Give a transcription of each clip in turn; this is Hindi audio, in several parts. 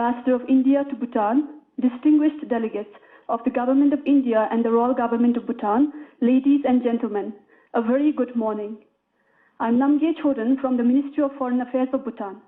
Ambassador of India to Bhutan, distinguished delegates of the Government of India and the Royal Government of Bhutan, ladies and gentlemen, a very good morning. I'm Namgye Choden from the Ministry of Foreign Affairs of Bhutan.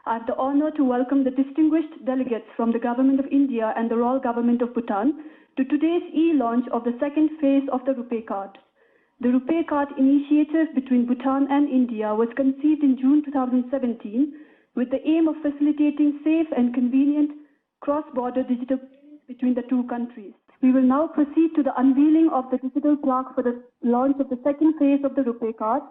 I have the honor to welcome the distinguished delegates from the Government of India and the Royal Government of Bhutan to today's e-launch of the second phase of the RuPay card. The RuPay card initiative between Bhutan and India was conceived in June 2017 with the aim of facilitating safe and convenient cross-border digital payments between the two countries. We will now proceed to the unveiling of the digital plaque for the launch of the second phase of the RuPay card.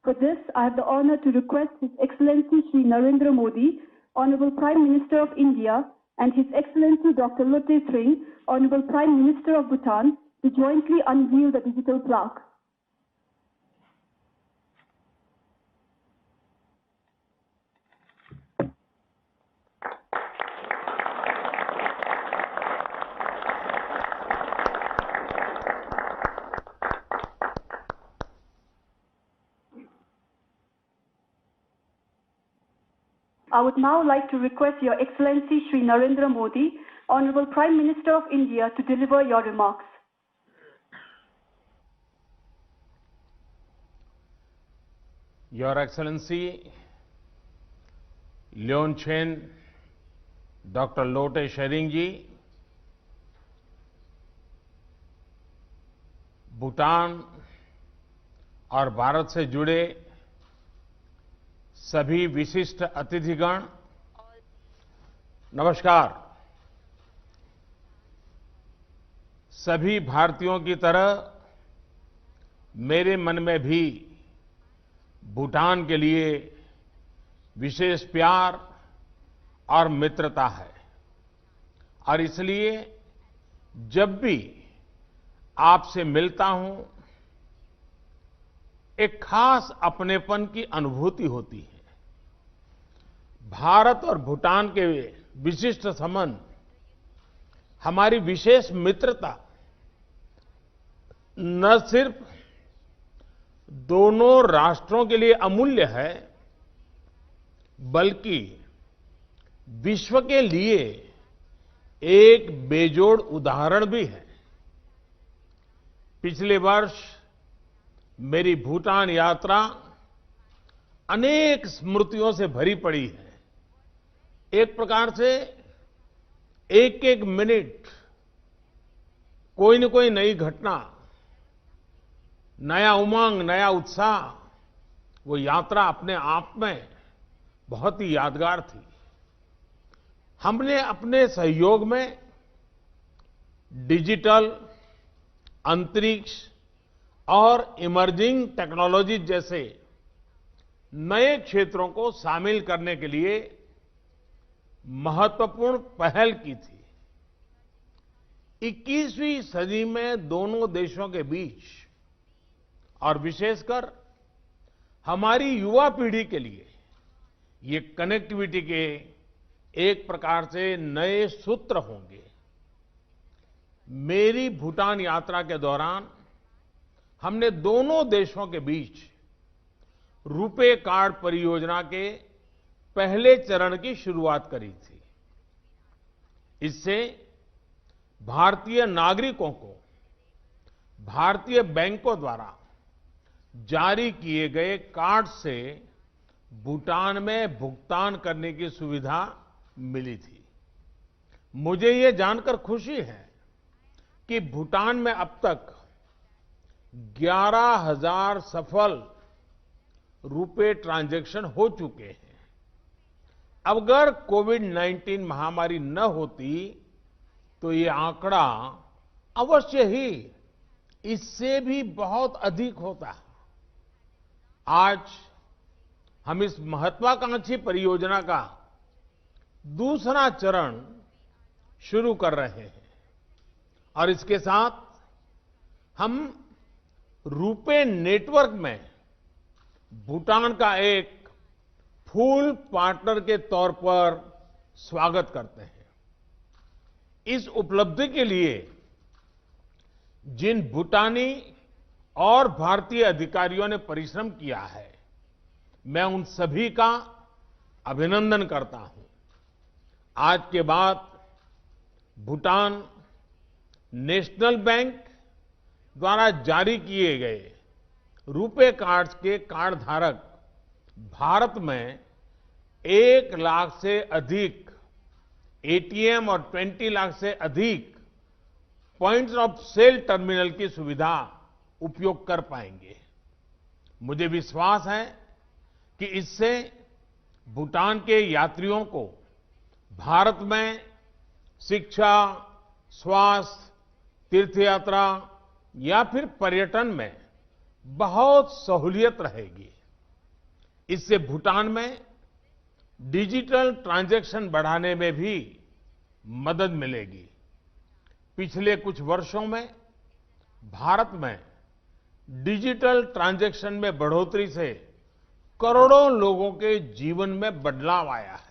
For this, I have the honor to request His Excellency Shri Narendra Modi, Honorable Prime Minister of India, and His Excellency Dr. Lote Tshering, Honorable Prime Minister of Bhutan, to jointly unveil the digital plaque. I would now like to request Your Excellency Shri Narendra Modi, Honorable Prime Minister of India, to deliver your remarks. Your Excellency, Leonchen Dr. Lote Tshering जी, भूटान और भारत से जुड़े सभी विशिष्ट अतिथिगण, नमस्कार। सभी भारतीयों की तरह मेरे मन में भी भूटान के लिए विशेष प्यार और मित्रता है और इसलिए जब भी आपसे मिलता हूं, एक खास अपनेपन की अनुभूति होती है। भारत और भूटान के विशिष्ट संबंध, हमारी विशेष मित्रता न सिर्फ दोनों राष्ट्रों के लिए अमूल्य है, बल्कि विश्व के लिए एक बेजोड़ उदाहरण भी है। पिछले वर्ष मेरी भूटान यात्रा अनेक स्मृतियों से भरी पड़ी है। एक प्रकार से एक एक मिनट कोई न कोई नई घटना, नया उमंग, नया उत्साह, वो यात्रा अपने आप में बहुत ही यादगार थी। हमने अपने सहयोग में डिजिटल, अंतरिक्ष और इमर्जिंग टेक्नोलॉजी जैसे नए क्षेत्रों को शामिल करने के लिए महत्वपूर्ण पहल की थी। 21वीं सदी में दोनों देशों के बीच और विशेषकर हमारी युवा पीढ़ी के लिए ये कनेक्टिविटी के एक प्रकार से नए सूत्र होंगे। मेरी भूटान यात्रा के दौरान हमने दोनों देशों के बीच रुपे कार्ड परियोजना के पहले चरण की शुरुआत करी थी। इससे भारतीय नागरिकों को भारतीय बैंकों द्वारा जारी किए गए कार्ड से भूटान में भुगतान करने की सुविधा मिली थी। मुझे ये जानकर खुशी है कि भूटान में अब तक 11,000 सफल रुपे ट्रांजैक्शन हो चुके हैं। अगर कोविड-19 महामारी न होती तो ये आंकड़ा अवश्य ही इससे भी बहुत अधिक होता। आज हम इस महत्वाकांक्षी परियोजना का दूसरा चरण शुरू कर रहे हैं और इसके साथ हम रुपे नेटवर्क में भूटान का एक फुल पार्टनर के तौर पर स्वागत करते हैं। इस उपलब्धि के लिए जिन भूटानी और भारतीय अधिकारियों ने परिश्रम किया है, मैं उन सभी का अभिनंदन करता हूं। आज के बाद भूटान नेशनल बैंक द्वारा जारी किए गए रुपे कार्ड्स के कार्ड धारक भारत में 1 लाख से अधिक एटीएम और 20 लाख से अधिक पॉइंट्स ऑफ सेल टर्मिनल की सुविधा उपयोग कर पाएंगे। मुझे विश्वास है कि इससे भूटान के यात्रियों को भारत में शिक्षा, स्वास्थ्य, तीर्थयात्रा या फिर पर्यटन में बहुत सहूलियत रहेगी। इससे भूटान में डिजिटल ट्रांजैक्शन बढ़ाने में भी मदद मिलेगी। पिछले कुछ वर्षों में भारत में डिजिटल ट्रांजैक्शन में बढ़ोतरी से करोड़ों लोगों के जीवन में बदलाव आया है।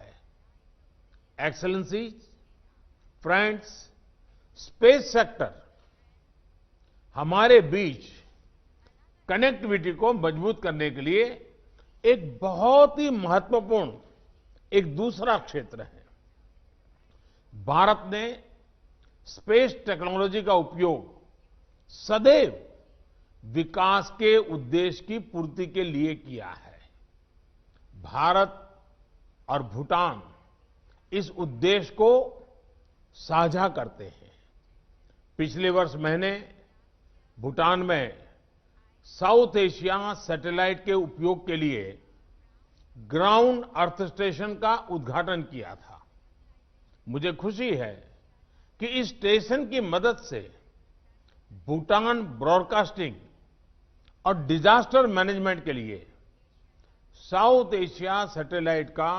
एक्सेलेंसीज, फ्रेंड्स, स्पेस सेक्टर हमारे बीच कनेक्टिविटी को मजबूत करने के लिए एक बहुत ही महत्वपूर्ण एक दूसरा क्षेत्र है। भारत ने स्पेस टेक्नोलॉजी का उपयोग सदैव विकास के उद्देश्य की पूर्ति के लिए किया है। भारत और भूटान इस उद्देश्य को साझा करते हैं। पिछले वर्ष मैंने भूटान में साउथ एशिया सैटेलाइट के उपयोग के लिए ग्राउंड अर्थ स्टेशन का उद्घाटन किया था। मुझे खुशी है कि इस स्टेशन की मदद से भूटान ब्रॉडकास्टिंग और डिजास्टर मैनेजमेंट के लिए साउथ एशिया सैटेलाइट का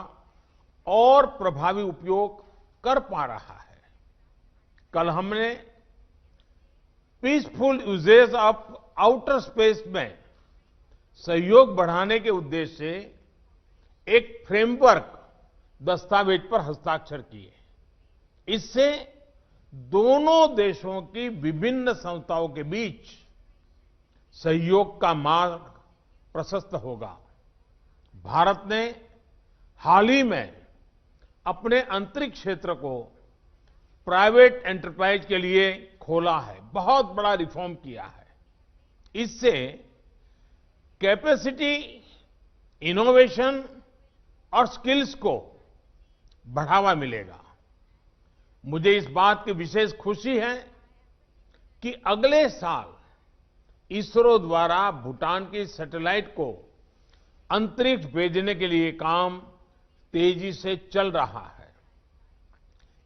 और प्रभावी उपयोग कर पा रहा है। कल हमने peaceful usages of outer space में सहयोग बढ़ाने के उद्देश्य से एक फ्रेमवर्क दस्तावेज पर हस्ताक्षर किए। इससे दोनों देशों की विभिन्न संस्थाओं के बीच सहयोग का मार्ग प्रशस्त होगा। भारत ने हाल ही में अपने अंतरिक्ष क्षेत्र को प्राइवेट एंटरप्राइज के लिए खोला है। बहुत बड़ा रिफॉर्म किया है। इससे कैपेसिटी, इनोवेशन और स्किल्स को बढ़ावा मिलेगा। मुझे इस बात की विशेष खुशी है कि अगले साल इसरो द्वारा भूटान की सैटेलाइट को अंतरिक्ष भेजने के लिए काम तेजी से चल रहा है।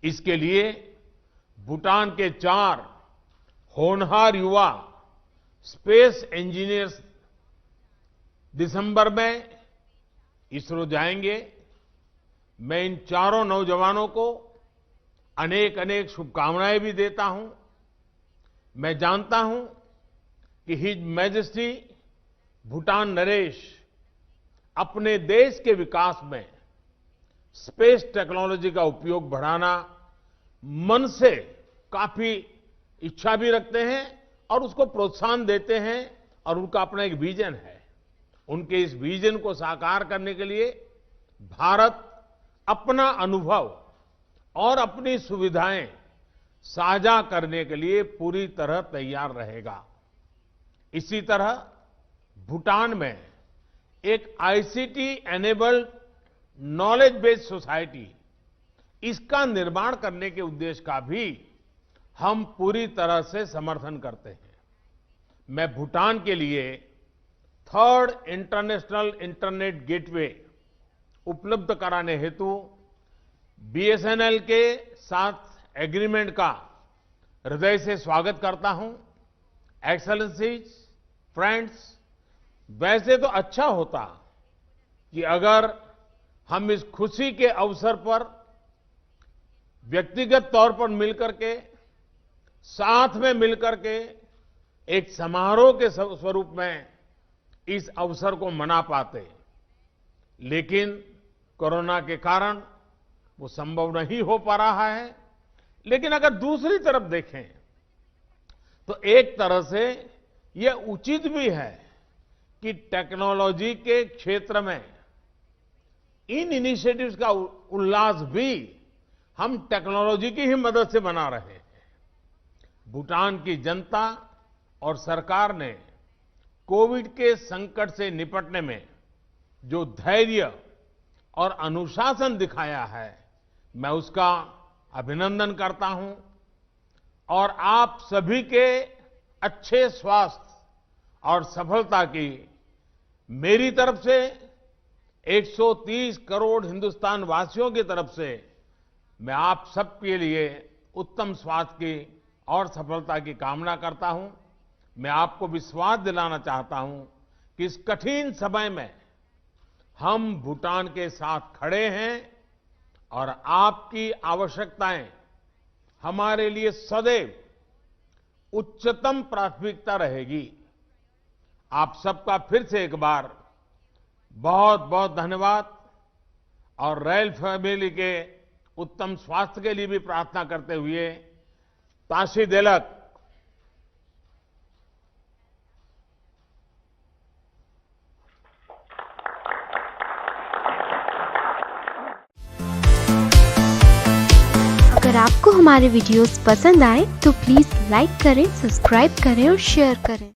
इसके लिए भूटान के 4 होनहार युवा स्पेस इंजीनियर्स दिसंबर में इसरो जाएंगे। मैं इन चारों नौजवानों को अनेक अनेक शुभकामनाएं भी देता हूं। मैं जानता हूं कि हिज मैजेस्टी भूटान नरेश अपने देश के विकास में स्पेस टेक्नोलॉजी का उपयोग बढ़ाना मन से काफी इच्छा भी रखते हैं और उसको प्रोत्साहन देते हैं और उनका अपना एक विजन है। उनके इस विजन को साकार करने के लिए भारत अपना अनुभव और अपनी सुविधाएं साझा करने के लिए पूरी तरह तैयार रहेगा। इसी तरह भूटान में एक ICT enabled knowledge based society, इसका निर्माण करने के उद्देश्य का भी हम पूरी तरह से समर्थन करते हैं। मैं भूटान के लिए 3rd इंटरनेशनल इंटरनेट गेटवे उपलब्ध कराने हेतु बीएसएनएल के साथ एग्रीमेंट का हृदय से स्वागत करता हूं। एक्सेलेंसीज, फ्रेंड्स, वैसे तो अच्छा होता कि अगर हम इस खुशी के अवसर पर व्यक्तिगत तौर पर मिलकर के, साथ में मिलकर के एक समारोह के स्वरूप में इस अवसर को मना पाते, लेकिन कोरोना के कारण वो संभव नहीं हो पा रहा है। लेकिन अगर दूसरी तरफ देखें तो एक तरह से यह उचित भी है कि टेक्नोलॉजी के क्षेत्र में इन इनिशिएटिव्स का उल्लास भी हम टेक्नोलॉजी की ही मदद से बना रहे हैं। भूटान की जनता और सरकार ने कोविड के संकट से निपटने में जो धैर्य और अनुशासन दिखाया है, मैं उसका अभिनंदन करता हूं और आप सभी के अच्छे स्वास्थ्य और सफलता की मेरी तरफ से 130 करोड़ हिंदुस्तान वासियों की तरफ से मैं आप सबके लिए उत्तम स्वास्थ्य की और सफलता की कामना करता हूं। मैं आपको विश्वास दिलाना चाहता हूं कि इस कठिन समय में हम भूटान के साथ खड़े हैं और आपकी आवश्यकताएं हमारे लिए सदैव उच्चतम प्राथमिकता रहेगी। आप सबका फिर से एक बार बहुत बहुत धन्यवाद और रॉयल फैमिली के उत्तम स्वास्थ्य के लिए भी प्रार्थना करते हुए ताशी देलक। अगर आपको हमारे वीडियोस पसंद आए तो प्लीज लाइक करें, सब्सक्राइब करें और शेयर करें।